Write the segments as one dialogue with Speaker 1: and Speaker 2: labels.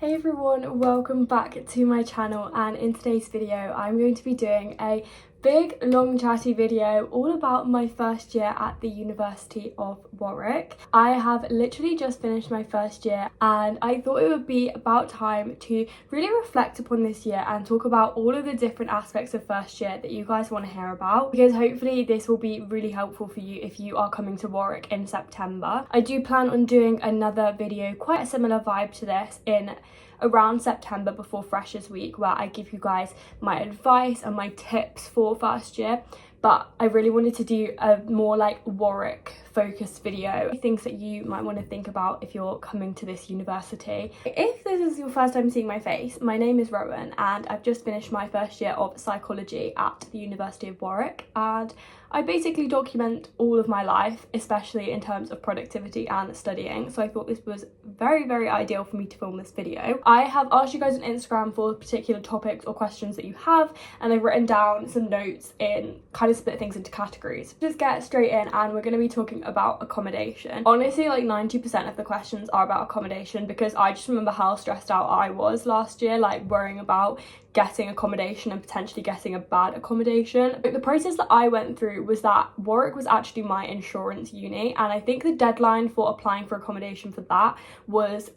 Speaker 1: Hey everyone, welcome back to my channel, and in today's video I'm going to be doing a big long chatty video all about my first year at the University of Warwick. I have literally just finished my first year and I thought it would be about time to really reflect upon this year and talk about all of the different aspects of first year that you guys want to hear about, because hopefully this will be really helpful for you if you are coming to Warwick in September. I do plan on doing another video, quite a similar vibe to this, in around September before Freshers Week, where I give you guys my advice and my tips for first year. But I really wanted to do a more like Warwick focused video, things that you might want to think about if you're coming to this university. If this is your first time seeing my face, my name is Rowan and I've just finished my first year of psychology at the University of Warwick, and I basically document all of my life, especially in terms of productivity and studying, so I thought this was very ideal for me to film this video. I have asked you guys on Instagram for particular topics or questions that you have, and I've written down some notes in kind of split things into categories. Just get straight in, and we're going to be talking about accommodation. Honestly, like 90% of the questions are about accommodation, because I just remember how stressed out I was last year, like worrying about getting accommodation and potentially getting a bad accommodation. But the process that I went through was that Warwick was actually my insurance uni, and I think the deadline for applying for accommodation for that was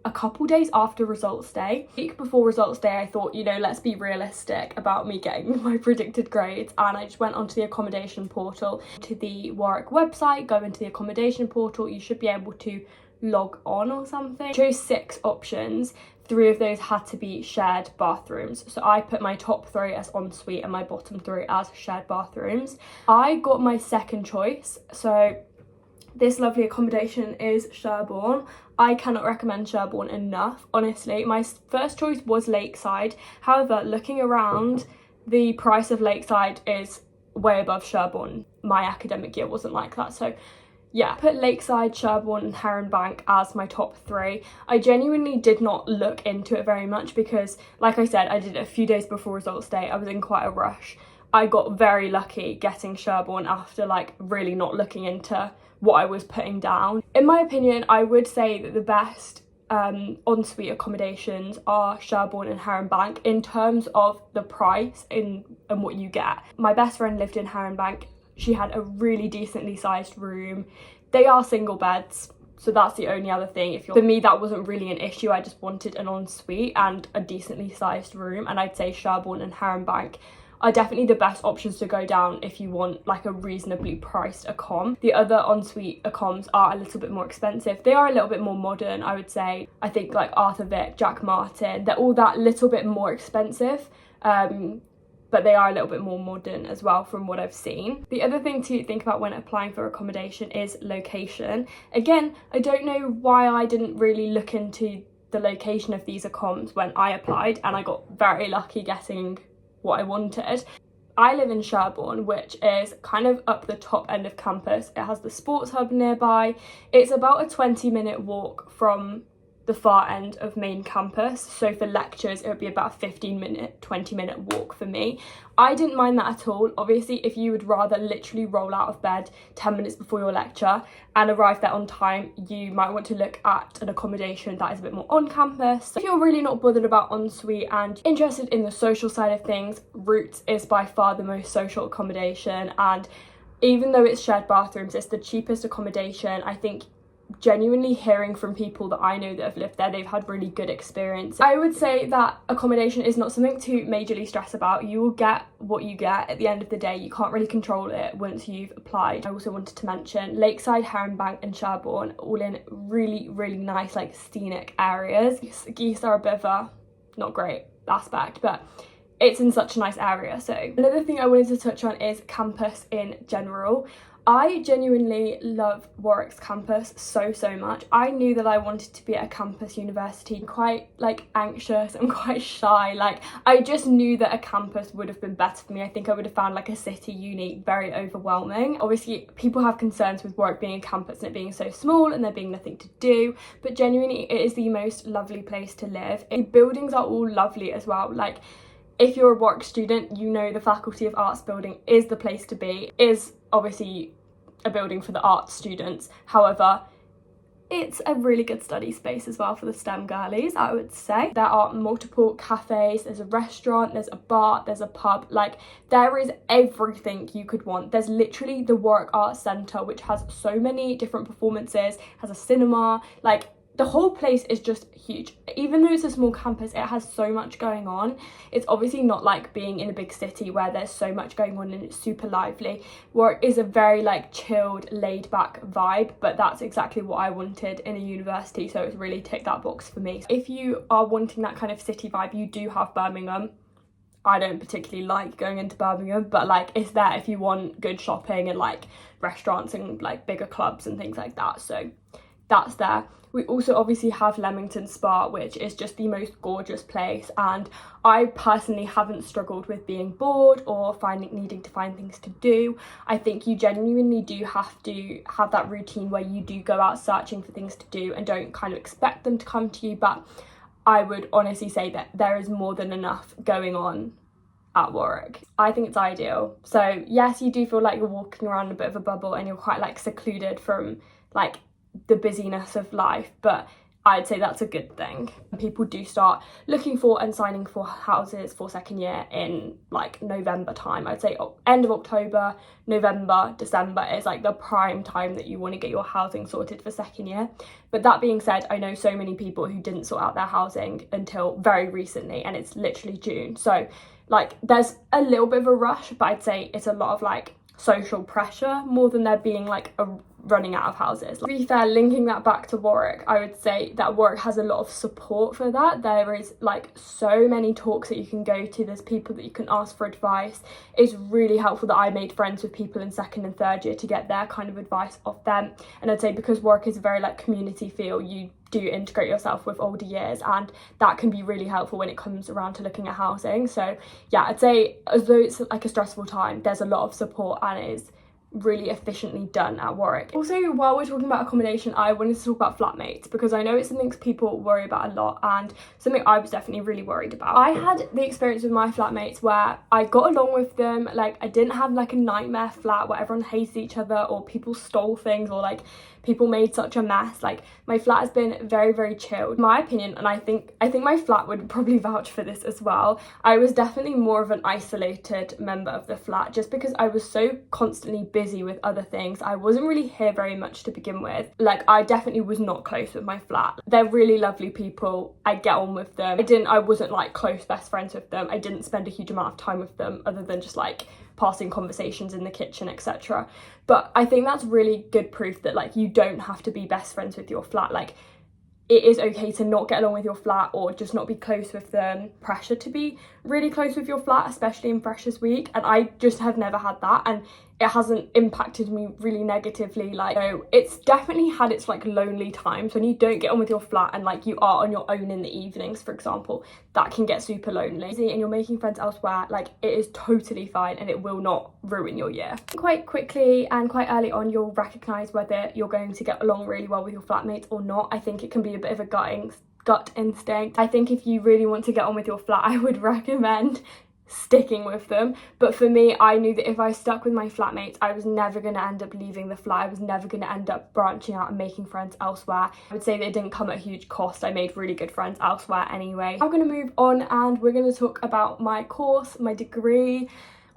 Speaker 1: a couple days after results day. A week before results day, I thought, let's be realistic about me getting my predicted grades, and I just went onto the accommodation portal, to the Warwick website, go into the accommodation portal. You should be able to log on or something. I chose 6 options. 3 of those had to be shared bathrooms, so I put my top 3 as ensuite and my bottom 3 as shared bathrooms. I got my second choice, so this lovely accommodation is Sherborne. I cannot recommend Sherborne enough, honestly. My first choice was Lakeside, however, looking around, the price of Lakeside is way above Sherborne. My academic year wasn't like that, so yeah, put Lakeside, Sherborne and Heron Bank as my top 3. I genuinely did not look into it very much because, like I said, I did it a few days before results day. I was in quite a rush. I got very lucky getting Sherborne after really not looking into what I was putting down. In my opinion, I would say that the best ensuite accommodations are Sherborne and Heron Bank in terms of the price and what you get. My best friend lived in Heron Bank. She had a really decently sized room. They are single beds, so that's the only other thing. For me, that wasn't really an issue. I just wanted an ensuite and a decently sized room, and I'd say Sherborne and Heron Bank are definitely the best options to go down if you want like a reasonably priced accom. The other ensuite accoms are a little bit more expensive. They are a little bit more modern, I would say. I think like Arthur Vic, Jack Martin, they're all that little bit more expensive. But they are a little bit more modern as well from what I've seen. The other thing to think about when applying for accommodation is location. Again, I don't know why I didn't really look into the location of these accoms when I applied, and I got very lucky getting what I wanted. I live in Sherborne, which is kind of up the top end of campus. It has the sports hub nearby. It's about a 20-minute walk from the far end of main campus, so for lectures it would be about a 15-minute 20-minute walk for me. I didn't mind that at all. Obviously, if you would rather literally roll out of bed 10 minutes before your lecture and arrive there on time, you might want to look at an accommodation that is a bit more on campus. If you're really not bothered about ensuite and interested in the social side of things, Roots is by far the most social accommodation, and even though it's shared bathrooms, it's the cheapest accommodation. I think genuinely hearing from people that I know that have lived there, they've had really good experience. I would say that accommodation is not something to majorly stress about. You will get what you get at the end of the day. You can't really control it once you've applied. I also wanted to mention Lakeside, Heron Bank and Sherborne, all in really nice like scenic areas. Geese are a bit of a not great aspect, but it's in such a nice area. So another thing I wanted to touch on is campus in general. I genuinely love Warwick's campus so much. I knew that I wanted to be at a campus university. I'm quite anxious, I'm quite shy. I just knew that a campus would have been better for me. I think I would have found a city uni very overwhelming. Obviously, people have concerns with Warwick being a campus and it being so small and there being nothing to do, but genuinely it is the most lovely place to live. The buildings are all lovely as well. If you're a Warwick student, you know the Faculty of Arts building is the place to be. It is obviously a building for the arts students. However, it's a really good study space as well for the STEM girlies, I would say. There are multiple cafes, there's a restaurant, there's a bar, there's a pub, like there is everything you could want. There's literally the Warwick Arts Centre, which has so many different performances, has a cinema, like the whole place is just huge. Even though it's a small campus, it has so much going on. It's obviously not like being in a big city where there's so much going on and it's super lively. Warwick is a very like chilled, laid back vibe, but that's exactly what I wanted in a university, so it's really ticked that box for me. If you are wanting that kind of city vibe, you do have Birmingham. I don't particularly like going into Birmingham, but like it's there if you want good shopping and like restaurants and like bigger clubs and things like that, so that's there. We also obviously have Leamington Spa, which is just the most gorgeous place, and I personally haven't struggled with being bored or needing to find things to do. I think you genuinely do have to have that routine where you do go out searching for things to do and don't kind of expect them to come to you, but I would honestly say that there is more than enough going on at Warwick. I think it's ideal. So yes, you do feel like you're walking around a bit of a bubble and you're quite like secluded from like the busyness of life, but I'd say that's a good thing. People do start looking for and signing for houses for second year in like November time. I'd say end of October, November, December is like the prime time that you want to get your housing sorted for second year. But that being said, I know so many people who didn't sort out their housing until very recently, and it's literally June. So like there's a little bit of a rush, but I'd say it's a lot of like social pressure more than there being like a running out of houses. To be fair, linking that back to Warwick, I would say that Warwick has a lot of support for that. There is like so many talks that you can go to, there's people that you can ask for advice. It's really helpful that I made friends with people in second and third year to get their kind of advice off them. And I'd say because Warwick is a very like community feel, you do integrate yourself with older years, and that can be really helpful when it comes around to looking at housing. So yeah, I'd say as though it's like a stressful time, there's a lot of support and it is really efficiently done at Warwick. Also, while we're talking about accommodation, I wanted to talk about flatmates because I know it's something people worry about a lot and something I was definitely really worried about. I had the experience with my flatmates where I got along with them, like I didn't have like a nightmare flat where everyone hates each other or people stole things or like people made such a mess. Like my flat has been very, very chilled. In my opinion, and I think my flat would probably vouch for this as well, I was definitely more of an isolated member of the flat just because I was so constantly busy with other things. I wasn't really here very much to begin with. Like I definitely was not close with my flat. They're really lovely people. I get on with them. I wasn't like close best friends with them. I didn't spend a huge amount of time with them other than just like passing conversations in the kitchen, etc. But I think that's really good proof that like you don't have to be best friends with your flat. Like it is okay to not get along with your flat or just not be close with them. Pressure to be really close with your flat, especially in Freshers Week, and I just have never had that, and it hasn't impacted me really negatively. Like, so it's definitely had its like lonely times when you don't get on with your flat and like you are on your own in the evenings, for example. That can get super lonely and you're making friends elsewhere. Like it is totally fine and it will not ruin your year. Quite quickly and quite early on, you'll recognize whether you're going to get along really well with your flatmates or not. I think it can be a bit of a gut instinct. I think if you really want to get on with your flat, I would recommend sticking with them. But for me, I knew that if I stuck with my flatmates, I was never going to end up leaving the flat. I was never going to end up branching out and making friends elsewhere. I would say that it didn't come at a huge cost. I made really good friends elsewhere anyway. I'm going to move on and we're going to talk about my course, my degree,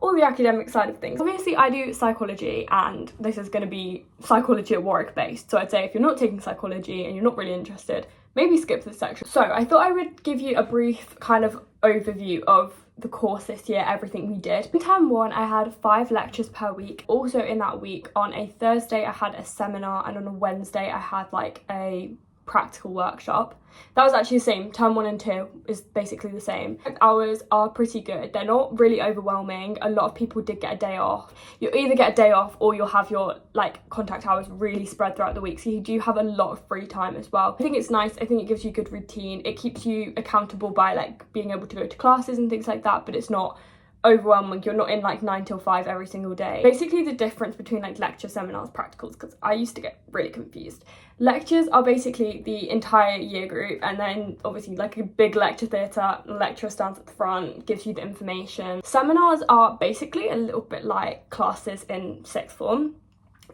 Speaker 1: all the academic side of things. Obviously I do psychology and this is going to be psychology at Warwick based, so I'd say if you're not taking psychology and you're not really interested, maybe skip this section. So I thought I would give you a brief kind of overview of the course this year, everything we did. In term 1 I had 5 lectures per week. Also in that week, on a Thursday I had a seminar and on a Wednesday I had like a practical workshop. That was actually the same. Term 1 and 2 is basically the same. Hours are pretty good. They're not really overwhelming. A lot of people did get a day off. You either get a day off or you'll have your like contact hours really spread throughout the week, so you do have a lot of free time as well. I think it's nice. I think it gives you a good routine. It keeps you accountable by like being able to go to classes and things like that, but it's not overwhelming. You're not in like 9 till 5 every single day. Basically the difference between like lecture, seminars, practicals, because I used to get really confused. Lectures are basically the entire year group, and then obviously like a big lecture theatre, the lecturer stands at the front, gives you the information. Seminars are basically a little bit like classes in sixth form.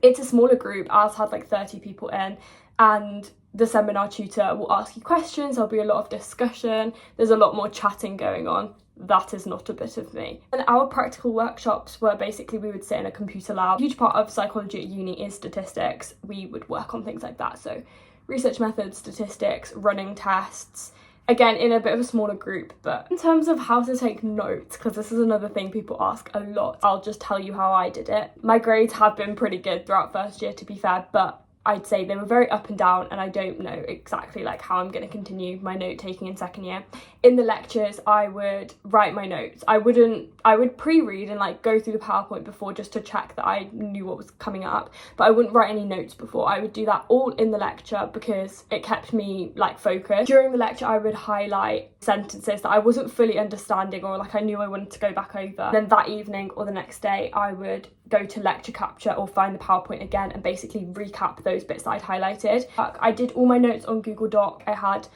Speaker 1: It's a smaller group. Ours had like 30 people in. and the seminar tutor will ask you questions, there'll be a lot of discussion, there's a lot more chatting going on. That is not a bit of me. And our practical workshops were basically, we would sit in a computer lab. A huge part of psychology at uni is statistics. We would work on things like that. So research methods, statistics, running tests, again in a bit of a smaller group. But in terms of how to take notes, because this is another thing people ask a lot, I'll just tell you how I did it. My grades have been pretty good throughout first year, to be fair, but I'd say they were very up and down, and I don't know exactly like how I'm going to continue my note taking in second year. In the lectures, I would write my notes. I would pre-read and like go through the PowerPoint before just to check that I knew what was coming up, but I wouldn't write any notes before. I would do that all in the lecture because it kept me like focused. During the lecture, I would highlight sentences that I wasn't fully understanding or like I knew I wanted to go back over. Then that evening or the next day, I would go to lecture capture or find the PowerPoint again and basically recap those bits that I'd highlighted. I did all my notes on Google Doc. I had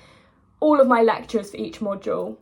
Speaker 1: all of my lectures for each module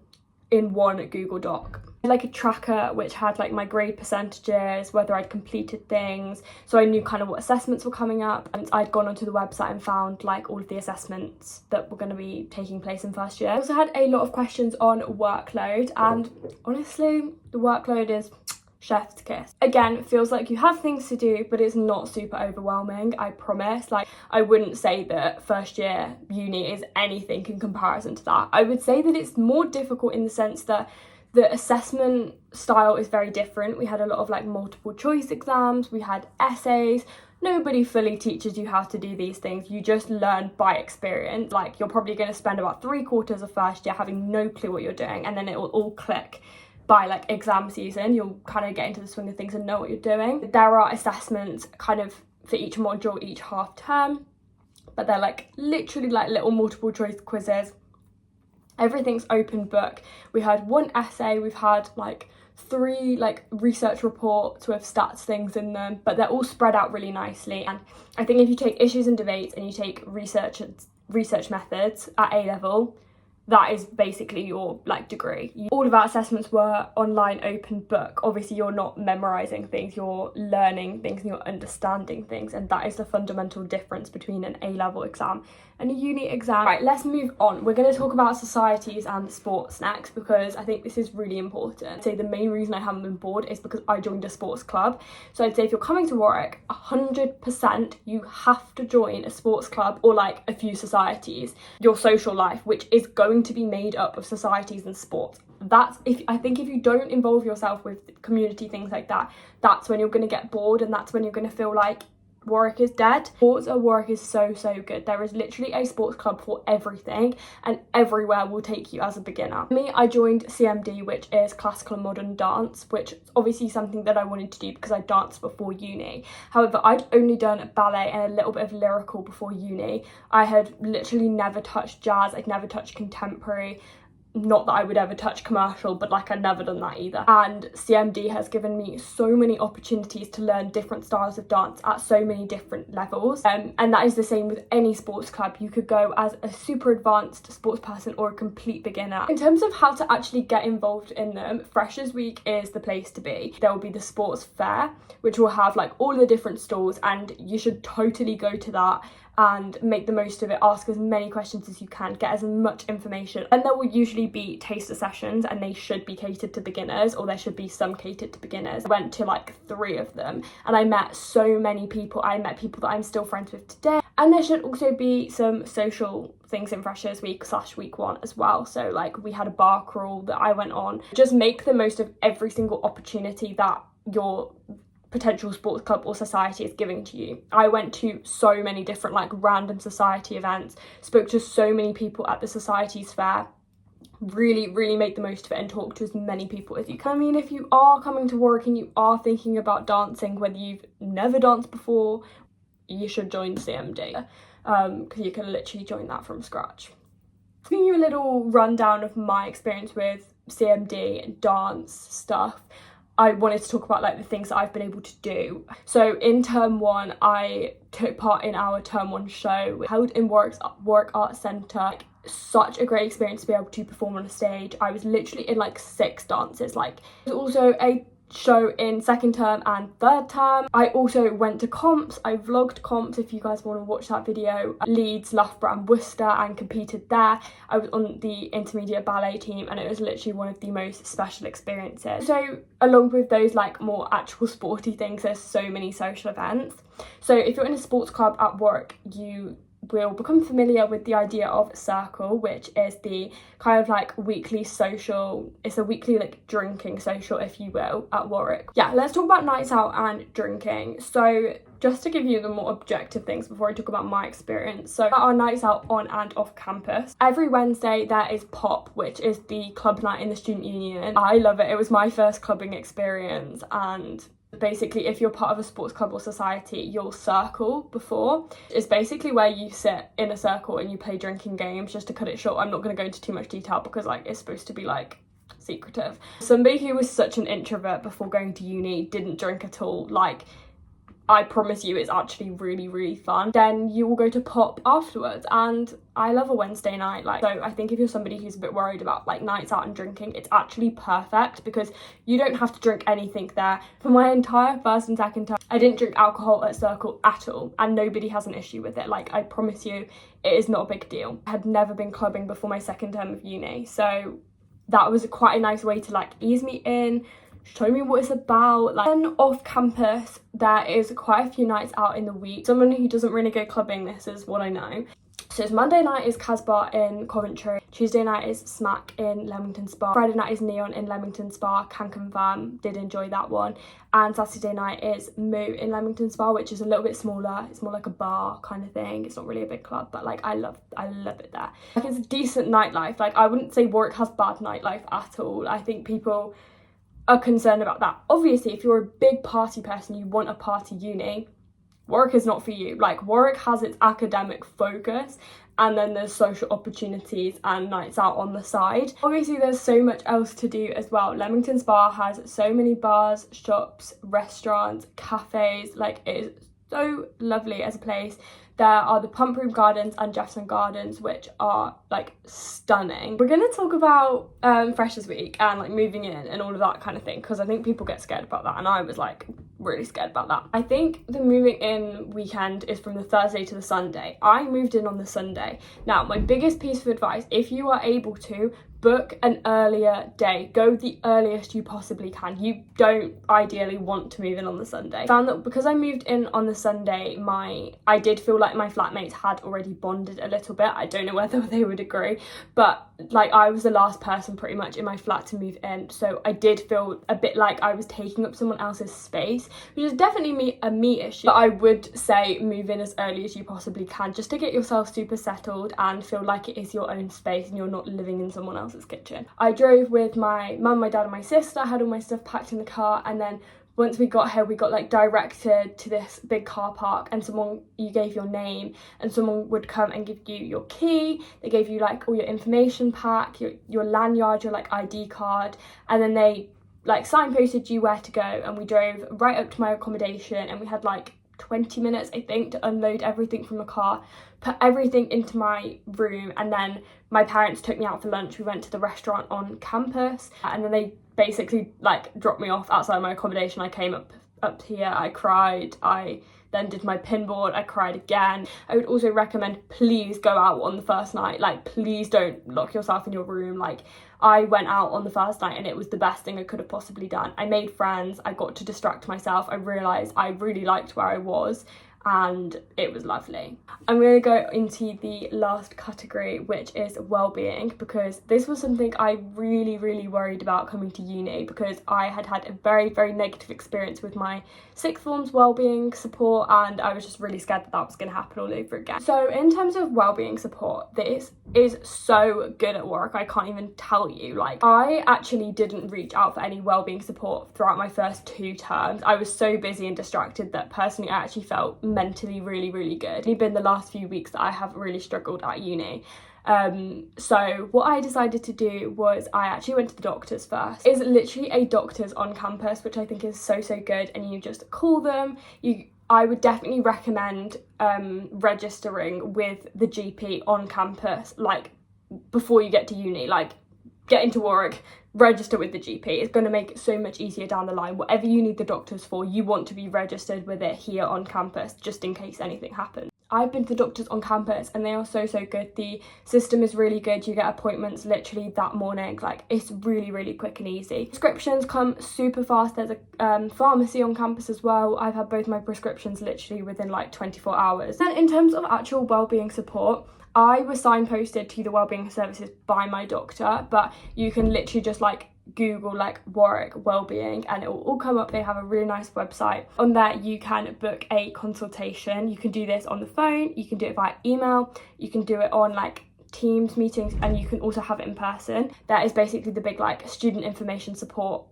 Speaker 1: in one Google Doc. I had like a tracker which had like my grade percentages, whether I'd completed things, so I knew kind of what assessments were coming up, and I'd gone onto the website and found like all of the assessments that were going to be taking place in first year. I also had a lot of questions on workload, and honestly the workload is chef's kiss. Again, it feels like you have things to do, but it's not super overwhelming, I promise. Like, I wouldn't say that first year uni is anything in comparison to that. I would say that it's more difficult in the sense that the assessment style is very different. We had a lot of like multiple choice exams, we had essays. Nobody fully teaches you how to do these things. You just learn by experience. Like, you're probably going to spend about 3/4 of first year having no clue what you're doing, and then it will all click by like exam season. You'll kind of get into the swing of things and know what you're doing. There are assessments kind of for each module, each half term, but they're like literally like little multiple choice quizzes. Everything's open book. We had one essay, we've had like 3 like research reports with stats things in them, but they're all spread out really nicely. And I think if you take issues and debates and you take research methods at A level, that is basically your like degree. All of our assessments were online open book. Obviously you're not memorizing things, you're learning things and you're understanding things, and that is the fundamental difference between an A-level exam and a uni exam. Right, let's move on. We're going to talk about societies and sports next, because I think this is really important. I'd say the main reason I haven't been bored is because I joined a sports club. So I'd say if you're coming to Warwick, 100% you have to join a sports club or like a few societies. Your social life, which is going to be made up of societies and sports. I think if you don't involve yourself with community things like that, that's when you're going to get bored, and that's when you're going to feel like Warwick is dead. Sports at Warwick is so good. There is literally a sports club for everything, and everywhere will take you as a beginner. For me, I joined CMD, which is classical and modern dance, which is obviously something that I wanted to do because I danced before uni. However, I'd only done ballet and a little bit of lyrical before uni. I had literally never touched jazz, I'd never touched contemporary. Not that I would ever touch commercial, but like I'd never done that either. And CMD has given me so many opportunities to learn different styles of dance at so many different levels. And that is the same with any sports club. You could go as a super advanced sports person or a complete beginner. In terms of how to actually get involved in them, Freshers Week is the place to be. There will be the sports fair, which will have like all the different stalls, and you should totally go to that and make the most of it. Ask as many questions as you can, get as much information. And there will usually be taster sessions, and they should be catered to beginners, or there should be some catered to beginners. I went to like 3 of them and I met so many people. I met people that I'm still friends with today. And there should also be some social things in Freshers Week / week 1 as well. So like we had a bar crawl that I went on. Just make the most of every single opportunity that your potential sports club or society is giving to you. I went to so many different like random society events, spoke to so many people at the societies fair. Really make the most of it and talk to as many people as you can. I mean, if you are coming to Warwick and you are thinking about dancing, whether you've never danced before, you should join CMD, because you can literally join that from scratch. Giving you a little rundown of my experience with CMD and dance stuff, I wanted to talk about like the things that I've been able to do. So in term 1, I took part in our term 1 show held in Warwick Arts Centre. Such a great experience to be able to perform on a stage. I was literally in like 6 dances. Like, it was also a show in second term and third term. I also went to comps. I vlogged comps if you guys want to watch that video. Leeds, Loughborough and Worcester, and competed there. I was on the intermediate ballet team and it was literally one of the most special experiences. So along with those like more actual sporty things, there's so many social events. So if you're in a sports club at Warwick, you will become familiar with the idea of circle, which is the kind of like weekly social, it's a weekly like drinking social, if you will, at Warwick. Yeah, let's talk about nights out and drinking. So just to give you the more objective things before I talk about my experience. So our nights out on and off campus. Every Wednesday there is POP, which is the club night in the student union. I love it. It was my first clubbing experience, and basically if you're part of a sports club or society, you'll circle before. It's basically where you sit in a circle and you play drinking games. Just to cut it short, I'm not going to go into too much detail because like it's supposed to be like secretive. Somebody who was such an introvert before going to uni, didn't drink at all, like I promise you it's actually really, really fun. Then you will go to pop afterwards, and I love a Wednesday night. Like, so I think if you're somebody who's a bit worried about like nights out and drinking, it's actually perfect because you don't have to drink anything there. For my entire first and second term, I didn't drink alcohol at Circle at all, and nobody has an issue with it. Like, I promise you, it is not a big deal. I had never been clubbing before my second term of uni, so that was quite a nice way to like ease me in, show me what it's about. Like, then off campus there is quite a few nights out in the week. Someone who doesn't really go clubbing, this is what I know. So it's Monday night is Casbah in Coventry, Tuesday night is Smack in Leamington Spa, Friday night is Neon in Leamington Spa, can confirm, did enjoy that one, and Saturday night is Moo in Leamington Spa, which is a little bit smaller. It's more like a bar kind of thing. It's not really a big club, but like I love it there. Like, it's a decent nightlife. Like, I wouldn't say Warwick has bad nightlife at all. I think people are concerned about that. Obviously, if you're a big party person, you want a party uni, Warwick is not for you. Like, Warwick has its academic focus, and then there's social opportunities and nights out on the side. Obviously, there's so much else to do as well. Leamington Spa has so many bars, shops, restaurants, cafes. Like, it is so lovely as a place. There are the Pump Room Gardens and Jefferson Gardens, which are like stunning. We're going to talk about Freshers Week and like moving in and all of that kind of thing, because I think people get scared about that, and I was like really scared about that. I think the moving in weekend is from the Thursday to the Sunday. I moved in on the Sunday. Now, my biggest piece of advice, if you are able to, book an earlier day. Go the earliest you possibly can. You don't ideally want to move in on the Sunday. I found that because I moved in on the Sunday, I did feel like my flatmates had already bonded a little bit. I don't know whether they would agree, but like I was the last person pretty much in my flat to move in, so I did feel a bit like I was taking up someone else's space, which is definitely a me issue. But I would say move in as early as you possibly can, just to get yourself super settled and feel like it is your own space and you're not living in someone else's kitchen. I drove with my mum, my dad and my sister. I had all my stuff packed in the car, and then once we got here, we got like directed to this big car park, and you gave your name and someone would come and give you your key. They gave you like all your information pack, your lanyard, your like ID card, and then they like signposted you where to go, and we drove right up to my accommodation, and we had like 20 minutes I think to unload everything from the car, put everything into my room, and then my parents took me out for lunch. We went to the restaurant on campus, and then they basically like dropped me off outside my accommodation. I came up here, I cried, I then did my pinboard, I cried again. I would also recommend, please go out on the first night. Like, please don't lock yourself in your room. Like, I went out on the first night and it was the best thing I could have possibly done. I made friends, I got to distract myself, I realised I really liked where I was, and it was lovely. I'm going to go into the last category, which is well-being, because this was something I really, really worried about coming to uni, because I had had a very, very negative experience with my sixth form's well-being support, and I was just really scared that was going to happen all over again. So in terms of well-being support, this is so good at work, I can't even tell you. Like, I actually didn't reach out for any well-being support throughout my first 2 terms. I was so busy and distracted that personally I actually felt mentally really, really good. It's been the last few weeks that I have really struggled at uni. So what I decided to do was I actually went to the doctors first. It's literally a doctor's on campus, which I think is so good, and you just call them. I would definitely recommend registering with the GP on campus, like before you get to uni. Like, get into Warwick, register with the GP. It's going to make it so much easier down the line. Whatever you need the doctors for, you want to be registered with it here on campus, just in case anything happens. I've been to the doctors on campus and they are so good. The system is really good. You get appointments literally that morning. Like, it's really quick and easy. Prescriptions come super fast. There's a pharmacy on campus as well. I've had both my prescriptions literally within like 24 hours. And in terms of actual wellbeing support, I was signposted to the wellbeing services by my doctor, but you can literally just like Google like Warwick wellbeing and it will all come up. They have a really nice website. On there you can book a consultation. You can do this on the phone, you can do it via email, you can do it on like Teams meetings, and you can also have it in person. That is basically the big like student information support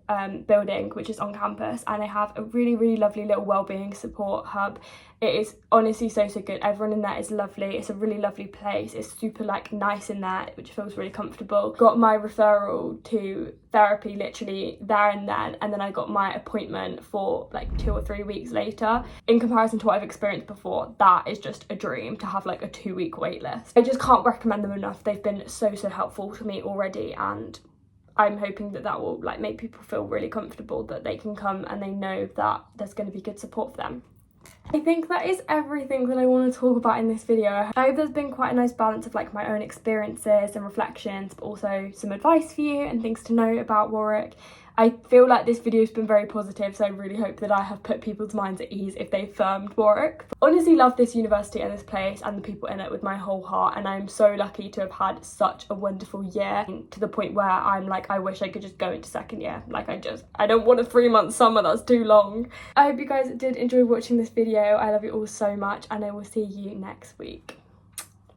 Speaker 1: building which is on campus, and they have a really lovely little wellbeing support hub. It is honestly so good. Everyone in there is lovely. It's a really lovely place. It's super like nice in there, which feels really comfortable. Got my referral to therapy literally there and then I got my appointment for like 2 or 3 weeks later. In comparison to what I've experienced before, that is just a dream to have like a 2-week wait list. I just can't recommend them enough. They've been so helpful to me already, and I'm hoping that will like make people feel really comfortable that they can come and they know that there's going to be good support for them. I think that is everything that I want to talk about in this video. I hope there's been quite a nice balance of like my own experiences and reflections, but also some advice for you and things to know about Warwick. I feel like this video has been very positive, so I really hope that I have put people's minds at ease if they firmed Warwick. I honestly love this university and this place and the people in it with my whole heart, and I'm so lucky to have had such a wonderful year, to the point where I'm like, I wish I could just go into second year. Like, I don't want a 3-month summer, that's too long. I hope you guys did enjoy watching this video. I love you all so much, and I will see you next week.